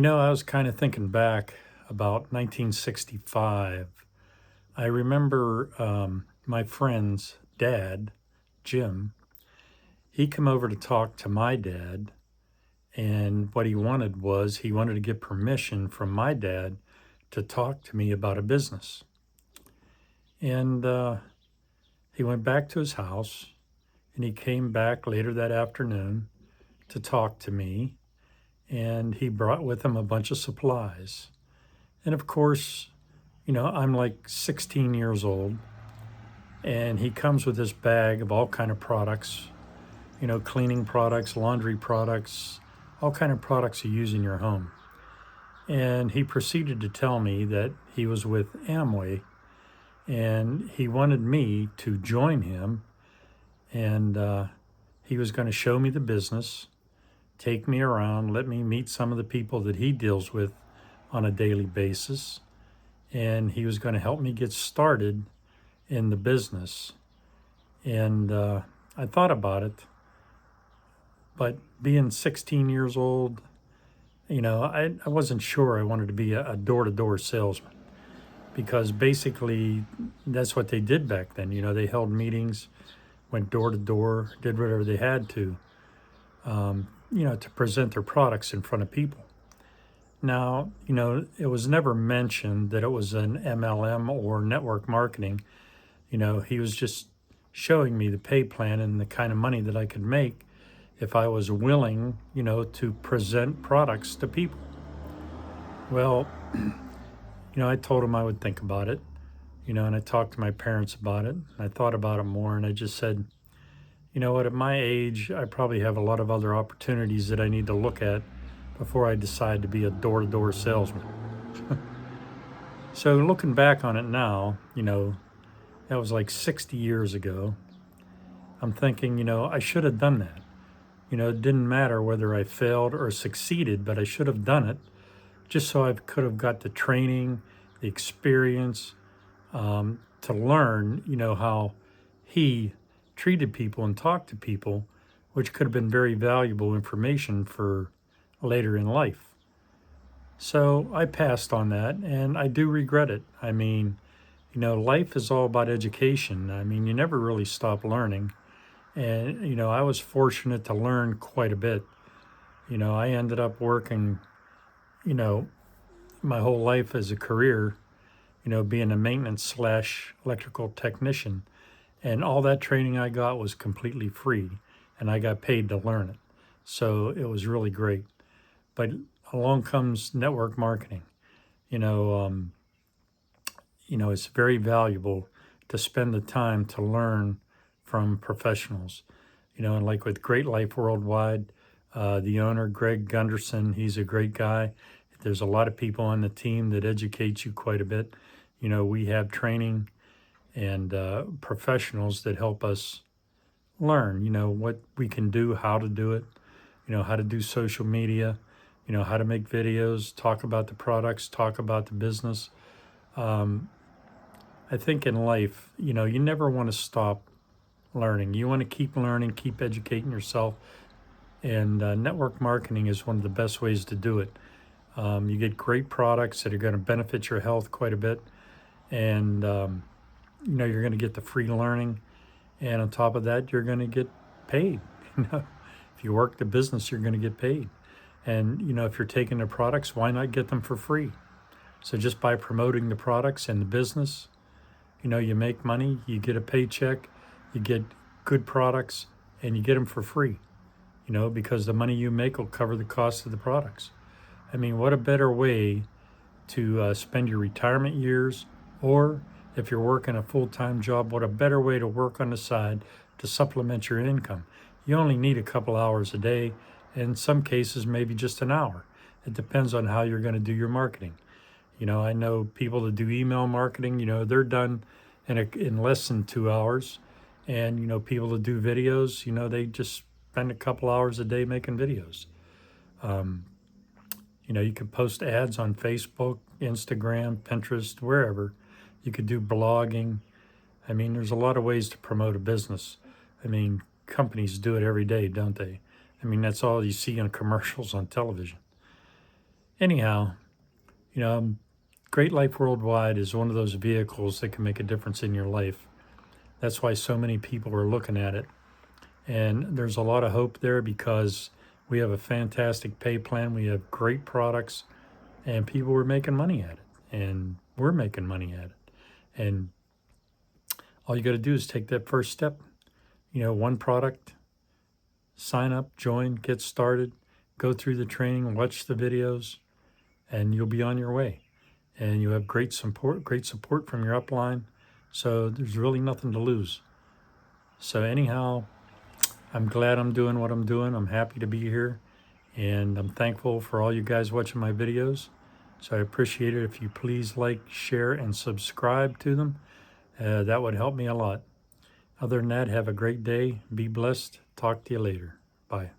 I was kind of thinking back about 1965. I remember my friend's dad, Jim, he come over to talk to my dad, and what he wanted to get permission from my dad to talk to me about a business. And he went back to his house, and he came back later that afternoon to talk to me, and he brought with him a bunch of supplies. And of course, I'm like 16 years old, and he comes with this bag of all kind of products, cleaning products, laundry products, all kind of products you use in your home. And he proceeded to tell me that he was with Amway, and he wanted me to join him, and he was going to show me the business, take me around, let me meet some of the people that he deals with on a daily basis, and he was going to help me get started in the business. And I thought about it, but being 16 years old, I wasn't sure I wanted to be a door-to-door salesman, because basically that's what they did back then. They held meetings, went door to door, did whatever they had to, to present their products in front of people. Now, it was never mentioned that it was an MLM or network marketing. He was just showing me the pay plan and the kind of money that I could make if I was willing, to present products to people. Well, I told him I would think about it, and I talked to my parents about it. And I thought about it more, and I just said, you know what, at my age, I probably have a lot of other opportunities that I need to look at before I decide to be a door-to-door salesman. So looking back on it now, that was like 60 years ago. I'm thinking, I should have done that. It didn't matter whether I failed or succeeded, but I should have done it just so I could have got the training, the experience, to learn, how he treated people and talked to people, which could have been very valuable information for later in life. So I passed on that, and I do regret it. I mean, life is all about education. I mean, you never really stop learning. And, I was fortunate to learn quite a bit. I ended up working, my whole life as a career, being a maintenance slash electrical technician. And all that training I got was completely free, and I got paid to learn it. So it was really great. But along comes network marketing. You know, um, it's very valuable to spend the time to learn from professionals. And like with GreatLife Worldwide, the owner, Greg Gunderson, he's a great guy. There's a lot of people on the team that educate you quite a bit. We have training and professionals that help us learn, what we can do, how to do it, how to do social media, how to make videos, talk about the products, talk about the business. Um, I think in life, you never want to stop learning. You want to keep learning, keep educating yourself. And network marketing is one of the best ways to do it. You get great products that are going to benefit your health quite a bit. And, you're going to get the free learning. And on top of that, you're going to get paid. If you work the business, you're going to get paid. And, if you're taking the products, why not get them for free? So just by promoting the products and the business, you make money, you get a paycheck, you get good products, and you get them for free, because the money you make will cover the cost of the products. I mean, what a better way to spend your retirement years, or if you're working a full-time job, what a better way to work on the side to supplement your income. You only need a couple hours a day, in some cases maybe just an hour. It depends on how you're going to do your marketing. I know people that do email marketing, they're done in less than 2 hours. And, people that do videos, they just spend a couple hours a day making videos. You could post ads on Facebook, Instagram, Pinterest, wherever. You could do blogging. I mean, there's a lot of ways to promote a business. I mean, companies do it every day, don't they? I mean, that's all you see in commercials on television. Anyhow, you know, Great Life Worldwide is one of those vehicles that can make a difference in your life. That's why so many people are looking at it. And there's a lot of hope there because we have a fantastic pay plan. We have great products, and people are making money at it. And we're making money at it. And all you got to do is take that first step. You know, one product, sign up, join, get started, go through the training, watch the videos, and you'll be on your way. And you have great support from your upline. So there's really nothing to lose. So anyhow, I'm glad I'm doing what I'm doing. I'm happy to be here, and I'm thankful for all you guys watching my videos. So I appreciate it if you please like, share, and subscribe to them. That would help me a lot. Other than that, have a great day. Be blessed. Talk to you later. Bye.